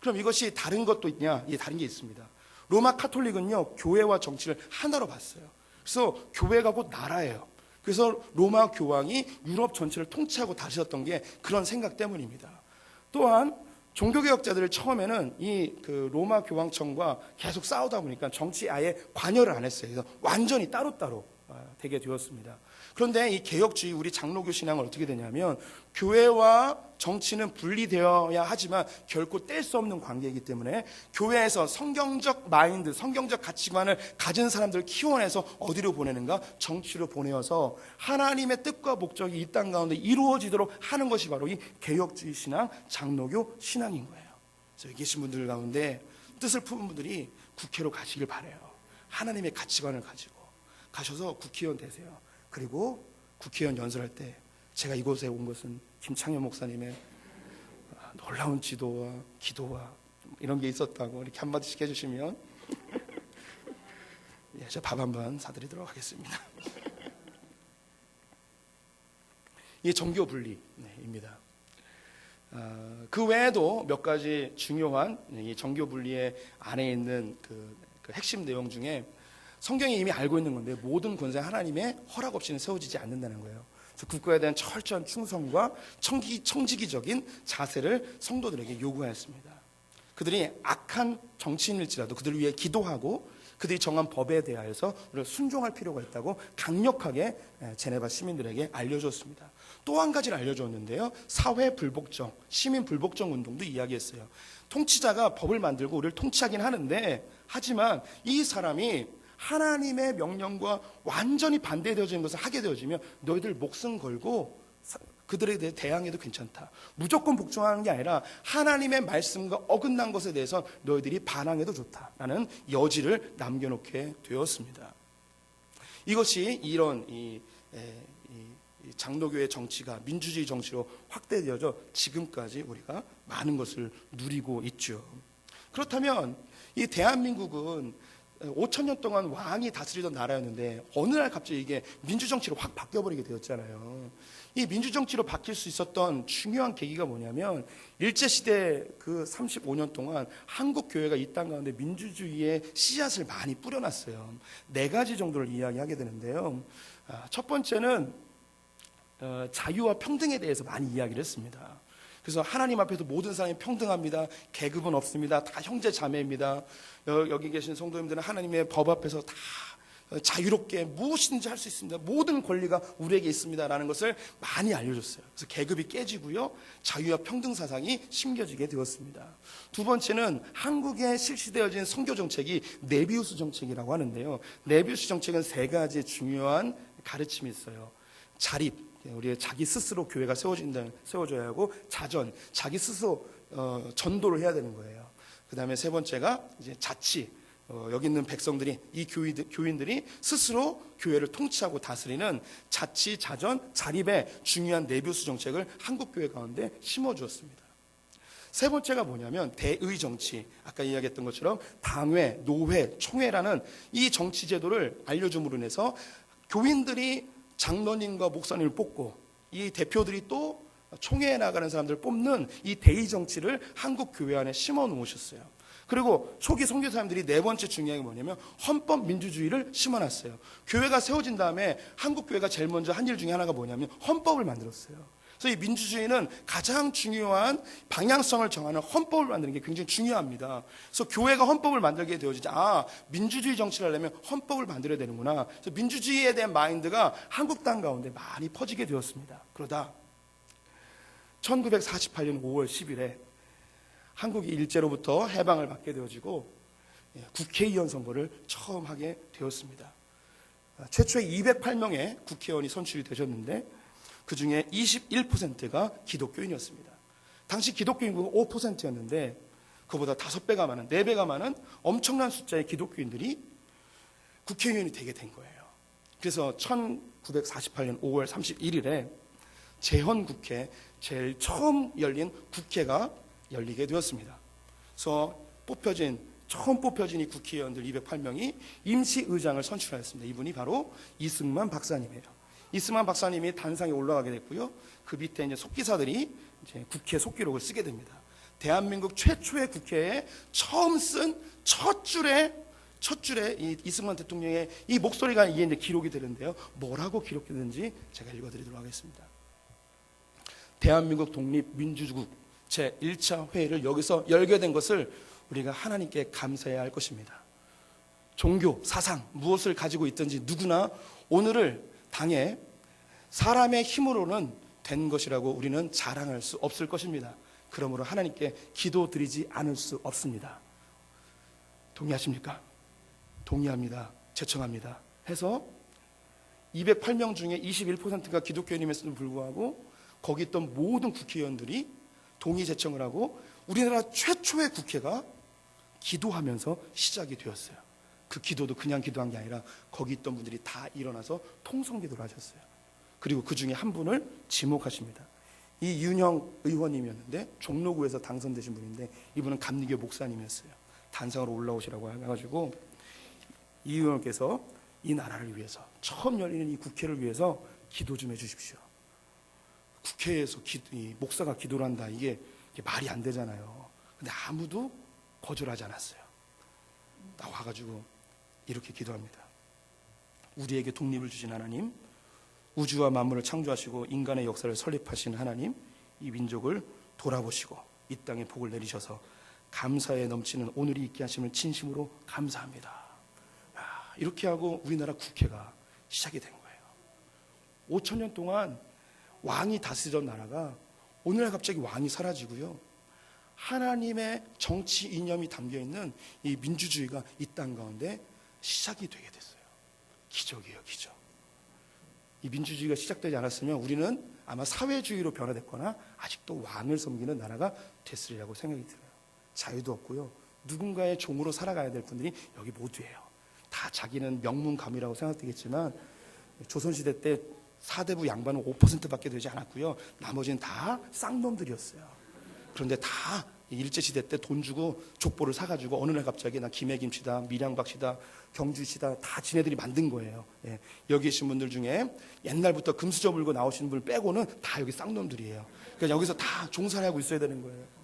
그럼 이것이 다른 것도 있냐? 다른 게 있습니다. 로마 카톨릭은요 교회와 정치를 하나로 봤어요. 그래서 교회가 곧 나라예요. 그래서 로마 교황이 유럽 전체를 통치하고 다스렸던 게 그런 생각 때문입니다. 또한 종교개혁자들을 처음에는 그 로마 교황청과 계속 싸우다 보니까 정치에 아예 관여를 안 했어요. 그래서 완전히 따로따로 되게 되었습니다. 그런데 이 개혁주의 우리 장로교 신앙은 어떻게 되냐면 교회와 정치는 분리되어야 하지만 결코 뗄 수 없는 관계이기 때문에 교회에서 성경적 마인드, 성경적 가치관을 가진 사람들을 키워내서 어디로 보내는가? 정치로 보내어서 하나님의 뜻과 목적이 이 땅 가운데 이루어지도록 하는 것이 바로 이 개혁주의 신앙, 장로교 신앙인 거예요. 그래서 여기 계신 분들 가운데 뜻을 품은 분들이 국회로 가시길 바라요. 하나님의 가치관을 가지고 가셔서 국회의원 되세요. 그리고 국회의원 연설할 때 제가 이곳에 온 것은 김창현 목사님의 놀라운 지도와 기도와 이런 게 있었다고 이렇게 한마디씩 해주시면 예, 제가 밥 한 번 사드리도록 하겠습니다. 이게 정교 분리입니다. 그 외에도 몇 가지 중요한 이 정교 분리의 안에 있는 그 핵심 내용 중에 성경이 이미 알고 있는 건데 모든 권세 하나님의 허락 없이는 세워지지 않는다는 거예요. 그래서 국가에 대한 철저한 충성과 청지기적인 자세를 성도들에게 요구하였습니다. 그들이 악한 정치인일지라도 그들을 위해 기도하고 그들이 정한 법에 대하여서 우리가 순종할 필요가 있다고 강력하게 제네바 시민들에게 알려줬습니다. 또 한 가지를 알려줬는데요. 사회 불복종, 시민 불복종 운동도 이야기했어요. 통치자가 법을 만들고 우리를 통치하긴 하는데 하지만 이 사람이 하나님의 명령과 완전히 반대되어지는 것을 하게 되어지면 너희들 목숨 걸고 그들에 대해 대항해도 괜찮다. 무조건 복종하는 게 아니라 하나님의 말씀과 어긋난 것에 대해서 너희들이 반항해도 좋다라는 여지를 남겨놓게 되었습니다. 이것이 이런 이 장로교의 정치가 민주주의 정치로 확대되어져 지금까지 우리가 많은 것을 누리고 있죠. 그렇다면 이 대한민국은 5,000년 동안 왕이 다스리던 나라였는데 어느 날 갑자기 이게 민주정치로 확 바뀌어버리게 되었잖아요. 이 민주정치로 바뀔 수 있었던 중요한 계기가 뭐냐면 일제시대 그 35년 동안 한국교회가 이 땅 가운데 민주주의의 씨앗을 많이 뿌려놨어요. 4가지 정도를 이야기하게 되는데요. 첫 번째는 자유와 평등에 대해서 많이 이야기를 했습니다. 그래서 하나님 앞에서 모든 사람이 평등합니다. 계급은 없습니다. 다 형제 자매입니다. 여기 계신 성도님들은 하나님의 법 앞에서 다 자유롭게 무엇이든지 할 수 있습니다. 모든 권리가 우리에게 있습니다라는 것을 많이 알려줬어요. 그래서 계급이 깨지고요. 자유와 평등 사상이 심겨지게 되었습니다. 두 번째는 한국에 실시되어진 선교 정책이 네비우스 정책이라고 하는데요. 네비우스 정책은 3가지 중요한 가르침이 있어요. 자립, 우리의 자기 스스로 교회가 세워져야 하고 자전, 자기 스스로 전도를 해야 되는 거예요. 그 다음에 3번째가 이제 자치, 여기 있는 백성들이 이 교인들이 스스로 교회를 통치하고 다스리는 자치, 자전, 자립의 중요한 네비우스 정책을 한국 교회 가운데 심어주었습니다. 3번째가 뭐냐면 대의 정치, 아까 이야기했던 것처럼 당회, 노회, 총회라는 이 정치 제도를 알려줌으로 인해서 교인들이 장로님과 목사님을 뽑고 이 대표들이 또 총회에 나가는 사람들을 뽑는 이 대의 정치를 한국 교회 안에 심어 놓으셨어요. 그리고 초기 선교사님들이 4번째 중요한 게 뭐냐면 헌법 민주주의를 심어놨어요. 교회가 세워진 다음에 한국 교회가 제일 먼저 한 일 중에 하나가 뭐냐면 헌법을 만들었어요. 그래서 이 민주주의는 가장 중요한 방향성을 정하는 헌법을 만드는 게 굉장히 중요합니다. 그래서 교회가 헌법을 만들게 되어지지, 민주주의 정치를 하려면 헌법을 만들어야 되는구나. 그래서 민주주의에 대한 마인드가 한국 땅 가운데 많이 퍼지게 되었습니다. 그러다 1948년 5월 10일에 한국이 일제로부터 해방을 받게 되어지고 국회의원 선거를 처음 하게 되었습니다. 최초의 208명의 국회의원이 선출이 되셨는데 그 중에 21%가 기독교인이었습니다. 당시 기독교 인구가 5%였는데 그보다 5배가 많은, 4배가 많은 엄청난 숫자의 기독교인들이 국회의원이 되게 된 거예요. 그래서 1948년 5월 31일에 재헌국회, 제일 처음 열린 국회가 열리게 되었습니다. 그래서 처음 뽑혀진 이 국회의원들 208명이 임시의장을 선출하였습니다. 이분이 바로 이승만 박사님이에요. 이승만 박사님이 단상에 올라가게 됐고요. 그 밑에 이제 속기사들이 이제 국회 속기록을 쓰게 됩니다. 대한민국 최초의 국회에 처음 쓴 첫 줄에 이 이승만 대통령의 이 목소리가 이게 이제 기록이 되는데요. 뭐라고 기록되는지 제가 읽어드리도록 하겠습니다. 대한민국 독립민주국 제1차 회의를 여기서 열게 된 것을 우리가 하나님께 감사해야 할 것입니다. 종교, 사상, 무엇을 가지고 있든지 누구나 오늘을 당에 사람의 힘으로는 된 것이라고 우리는 자랑할 수 없을 것입니다. 그러므로 하나님께 기도드리지 않을 수 없습니다. 동의하십니까? 동의합니다. 제청합니다. 해서 208명 중에 21%가 기독교인임에도 불구하고 거기 있던 모든 국회의원들이 동의 제청을 하고 우리나라 최초의 국회가 기도하면서 시작이 되었어요. 그 기도도 그냥 기도한 게 아니라 거기 있던 분들이 다 일어나서 통성기도를 하셨어요. 그리고 그 중에 한 분을 지목하십니다. 이윤형 의원님이었는데 종로구에서 당선되신 분인데 이분은 감리교 목사님이었어요. 단상으로 올라오시라고 해가지고 이 의원께서 이 나라를 위해서 처음 열리는 이 국회를 위해서 기도 좀 해주십시오. 국회에서 이 목사가 기도를 한다, 이게 말이 안 되잖아요. 근데 아무도 거절하지 않았어요. 나와가지고 이렇게 기도합니다. 우리에게 독립을 주신 하나님, 우주와 만물을 창조하시고 인간의 역사를 설립하신 하나님, 이 민족을 돌아보시고 이 땅에 복을 내리셔서 감사에 넘치는 오늘이 있게 하심을 진심으로 감사합니다. 이렇게 하고 우리나라 국회가 시작이 된 거예요. 5,000년 동안 왕이 다스리던 나라가 오늘날 갑자기 왕이 사라지고요, 하나님의 정치 이념이 담겨있는 이 민주주의가 이 땅 가운데 시작이 되게 됐어요. 기적이에요, 기적. 이 민주주의가 시작되지 않았으면 우리는 아마 사회주의로 변화됐거나 아직도 왕을 섬기는 나라가 됐으리라고 생각이 들어요. 자유도 없고요, 누군가의 종으로 살아가야 될 분들이 여기 모두예요. 다 자기는 명문가문이라고 생각되겠지만 조선시대 때 사대부 양반은 5%밖에 되지 않았고요, 나머지는 다 쌍놈들이었어요. 그런데 다 일제시대 때 돈 주고 족보를 사가지고 어느 날 갑자기 나 김해김씨다, 밀양박씨다, 경주씨다, 다 지네들이 만든 거예요. 예. 여기 계신 분들 중에 옛날부터 금수저 물고 나오시는 분을 빼고는 다 여기 쌍놈들이에요. 그러니까 여기서 다 종사를 하고 있어야 되는 거예요.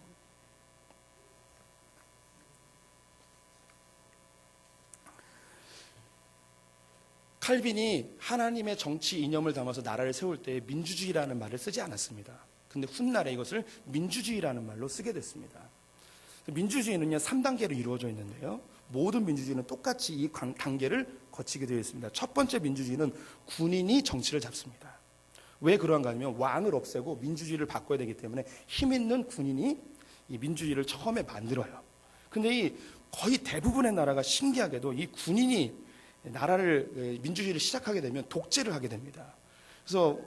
칼빈이 하나님의 정치 이념을 담아서 나라를 세울 때 민주주의라는 말을 쓰지 않았습니다. 근데 훗날에 이것을 민주주의라는 말로 쓰게 됐습니다. 민주주의는요 3단계로 이루어져 있는데요, 모든 민주주의는 똑같이 이 단계를 거치게 되어 있습니다. 첫 번째 민주주의는 군인이 정치를 잡습니다. 왜 그러한가 하면 왕을 없애고 민주주의를 바꿔야 되기 때문에 힘 있는 군인이 이 민주주의를 처음에 만들어요. 근데 이 거의 대부분의 나라가 신기하게도 이 군인이 나라를 민주주의를 시작하게 되면 독재를 하게 됩니다. 그래서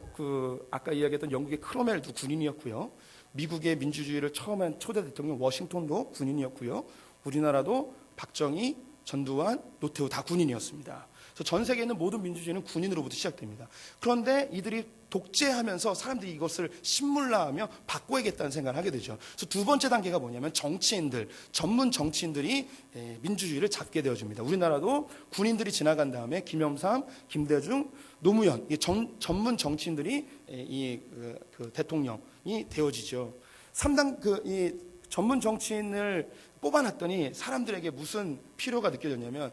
아까 이야기했던 영국의 크로멜도 군인이었고요, 미국의 민주주의를 처음 한 초대 대통령 워싱턴도 군인이었고요, 우리나라도 박정희, 전두환, 노태우 다 군인이었습니다. 그래서 전 세계에 있는 모든 민주주의는 군인으로부터 시작됩니다. 그런데 이들이 독재하면서 사람들이 이것을 신물라하며 바꿔야겠다는 생각을 하게 되죠. 그래서 두 번째 단계가 뭐냐면 정치인들, 전문 정치인들이 민주주의를 잡게 되어집니다. 우리나라도 군인들이 지나간 다음에 김영삼, 김대중, 노무현, 전문 정치인들이 그 대통령이 되어지죠. 3단 이 전문 정치인을 뽑아놨더니 사람들에게 무슨 필요가 느껴졌냐면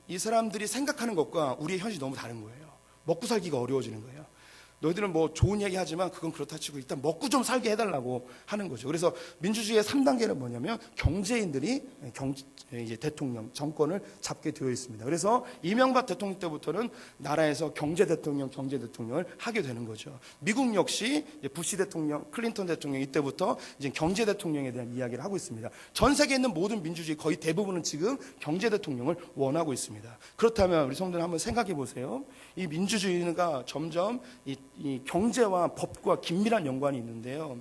이 사람들이 생각하는 것과 우리의 현실이 너무 다른 거예요. 먹고 살기가 어려워지는 거예요. 너희들은 뭐 좋은 얘기 하지만 그건 그렇다 치고 일단 먹고 좀 살게 해달라고 하는 거죠. 그래서 민주주의의 3단계는 뭐냐면 경제인들이 이제 대통령, 정권을 잡게 되어 있습니다. 그래서 이명박 대통령 때부터는 나라에서 경제 대통령을 하게 되는 거죠. 미국 역시 부시 대통령, 클린턴 대통령 이때부터 이제 경제 대통령에 대한 이야기를 하고 있습니다. 전 세계에 있는 모든 민주주의 거의 대부분은 지금 경제 대통령을 원하고 있습니다. 그렇다면 우리 성도들 한번 생각해 보세요. 이 민주주의가 점점 이 경제와 법과 긴밀한 연관이 있는데요,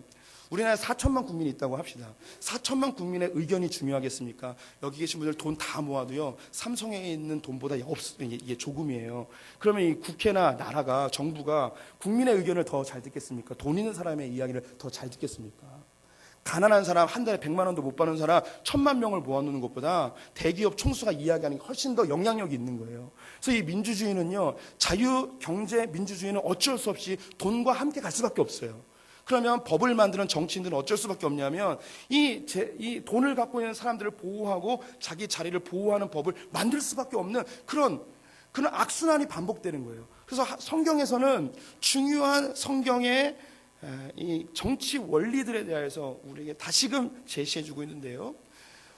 우리나라에 4천만 국민이 있다고 합시다. 4천만 국민의 의견이 중요하겠습니까? 여기 계신 분들 돈 다 모아도요, 삼성에 있는 돈보다 이게 조금이에요. 그러면 이 국회나 나라가, 정부가 국민의 의견을 더 잘 듣겠습니까? 돈 있는 사람의 이야기를 더 잘 듣겠습니까? 가난한 사람, 한 달에 100만 원도 못 받는 사람 1,000만 명을 모아놓는 것보다 대기업 총수가 이야기하는 게 훨씬 더 영향력이 있는 거예요. 그래서 이 민주주의는요, 자유, 경제, 민주주의는 어쩔 수 없이 돈과 함께 갈 수밖에 없어요. 그러면 법을 만드는 정치인들은 어쩔 수밖에 없냐면 이 돈을 갖고 있는 사람들을 보호하고 자기 자리를 보호하는 법을 만들 수밖에 없는 그런 악순환이 반복되는 거예요. 그래서 성경에서는 중요한 성경의 이 정치 원리들에 대해서 우리에게 다시금 제시해주고 있는데요,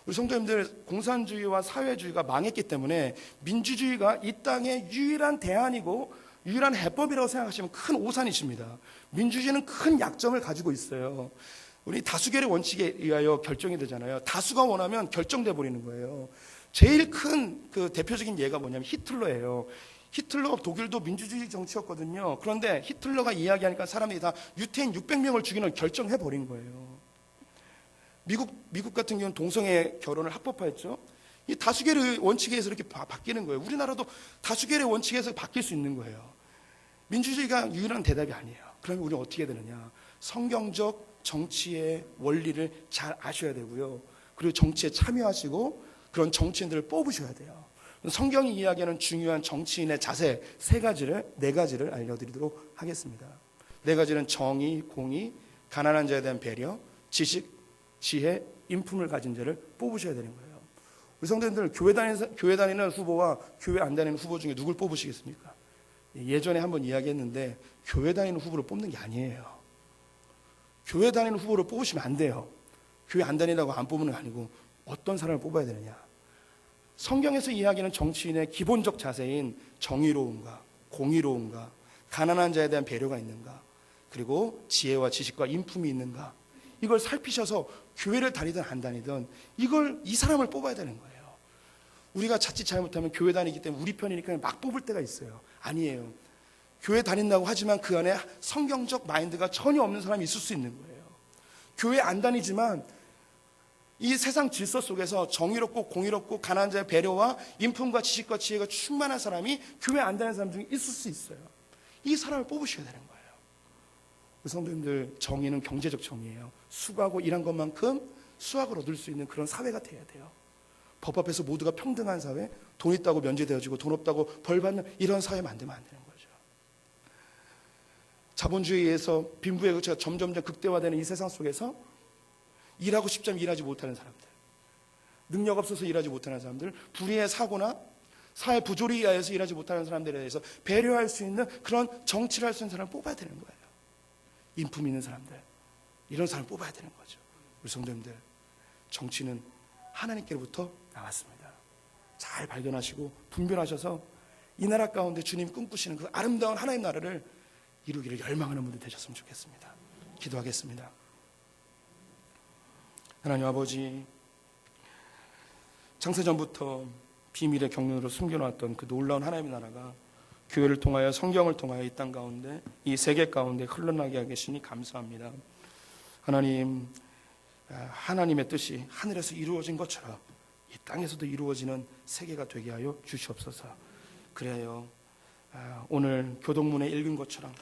우리 성도님들, 공산주의와 사회주의가 망했기 때문에 민주주의가 이 땅의 유일한 대안이고 유일한 해법이라고 생각하시면 큰 오산이십니다. 민주주의는 큰 약점을 가지고 있어요. 우리 다수결의 원칙에 의하여 결정이 되잖아요. 다수가 원하면 결정돼 버리는 거예요. 제일 큰 그 대표적인 예가 뭐냐면 히틀러예요. 히틀러 독일도 민주주의 정치였거든요. 그런데 히틀러가 이야기하니까 사람들이 다 유태인 600명을 죽이는 결정해버린 거예요. 미국 같은 경우는 동성애 결혼을 합법화했죠. 이 다수결의 원칙에 의해서 이렇게 바뀌는 거예요. 우리나라도 다수결의 원칙에서 바뀔 수 있는 거예요. 민주주의가 유일한 대답이 아니에요. 그러면 우리는 어떻게 해야 되느냐? 성경적 정치의 원리를 잘 아셔야 되고요. 그리고 정치에 참여하시고 그런 정치인들을 뽑으셔야 돼요. 성경이 이야기하는 중요한 정치인의 자세 네 가지를 알려드리도록 하겠습니다. 네 가지는 정의, 공의, 가난한 자에 대한 배려, 지식, 지혜, 인품을 가진 자를 뽑으셔야 되는 거예요. 우리 성도님들 교회 다니는 후보와 교회 안 다니는 후보 중에 누굴 뽑으시겠습니까? 예전에 한번 이야기했는데 교회 다니는 후보를 뽑는 게 아니에요. 교회 다니는 후보를 뽑으시면 안 돼요. 교회 안 다니라고 안 뽑는 게 아니고 어떤 사람을 뽑아야 되느냐? 성경에서 이야기하는 정치인의 기본적 자세인 정의로움과 공의로움과 가난한 자에 대한 배려가 있는가, 그리고 지혜와 지식과 인품이 있는가, 이걸 살피셔서 교회를 다니든 안 다니든 이 사람을 뽑아야 되는 거예요. 우리가 자칫 잘못하면 교회 다니기 때문에 우리 편이니까 막 뽑을 때가 있어요. 아니에요. 교회 다닌다고 하지만 그 안에 성경적 마인드가 전혀 없는 사람이 있을 수 있는 거예요. 교회 안 다니지만 이 세상 질서 속에서 정의롭고 공의롭고 가난한 자의 배려와 인품과 지식과 지혜가 충만한 사람이 교회 안 다니는 사람 중에 있을 수 있어요. 이 사람을 뽑으셔야 되는 거예요. 성도님들, 정의는 경제적 정의예요. 수고하고 일한 것만큼 수확을 얻을 수 있는 그런 사회가 돼야 돼요. 법 앞에서 모두가 평등한 사회, 돈 있다고 면제되어지고 돈 없다고 벌받는 이런 사회 만들면 안 되는 거죠. 자본주의에서 빈부의 격차가 점점점 극대화되는 이 세상 속에서 일하고 싶지만 일하지 못하는 사람들, 능력 없어서 일하지 못하는 사람들, 불의의 사고나 사회 부조리에 의해서 일하지 못하는 사람들에 대해서 배려할 수 있는 그런 정치를 할 수 있는 사람을 뽑아야 되는 거예요. 인품 있는 사람들, 이런 사람을 뽑아야 되는 거죠. 우리 성도님들, 정치는 하나님께로부터 나왔습니다. 잘 발견하시고 분별하셔서 이 나라 가운데 주님 꿈꾸시는 그 아름다운 하나님 나라를 이루기를 열망하는 분들 되셨으면 좋겠습니다. 기도하겠습니다. 하나님 아버지, 창세전부터 비밀의 경륜으로 숨겨놨던 그 놀라운 하나님의 나라가 교회를 통하여 성경을 통하여 이 땅 가운데, 이 세계 가운데 흘러나게 하게 계시니 감사합니다. 하나님, 하나님의 뜻이 하늘에서 이루어진 것처럼 이 땅에서도 이루어지는 세계가 되게 하여 주시옵소서. 그래요, 오늘 교동문에 읽은 것처럼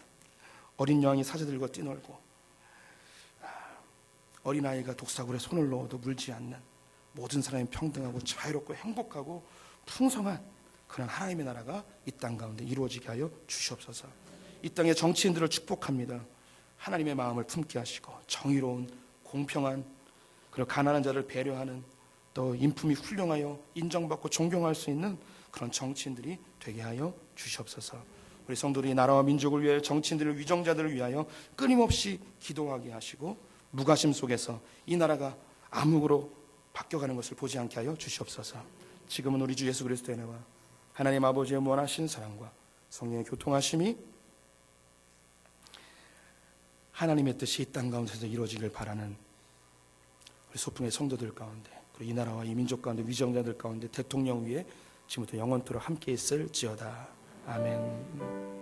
어린 양이 사자들과 뛰놀고 어린아이가 독사굴에 손을 넣어도 물지 않는 모든 사람이 평등하고 자유롭고 행복하고 풍성한 그런 하나님의 나라가 이 땅 가운데 이루어지게 하여 주시옵소서. 이 땅의 정치인들을 축복합니다. 하나님의 마음을 품게 하시고 정의로운, 공평한, 그리고 가난한 자를 배려하는, 또 인품이 훌륭하여 인정받고 존경할 수 있는 그런 정치인들이 되게 하여 주시옵소서. 우리 성도들이 나라와 민족을 위하여, 정치인들을, 위정자들을 위하여 끊임없이 기도하게 하시고 무가심 속에서 이 나라가 암흑으로 바뀌어가는 것을 보지 않게 하여 주시옵소서. 지금은 우리 주 예수 그리스도의 은혜와 하나님 아버지의 무한하신 사랑과 성령의 교통하심이 하나님의 뜻이 이 땅 가운데서 이루어지길 바라는 우리 소풍의 성도들 가운데, 그리고 이 나라와 이 민족 가운데, 위정자들 가운데, 대통령 위에 지금부터 영원토록 함께 있을지어다. 아멘.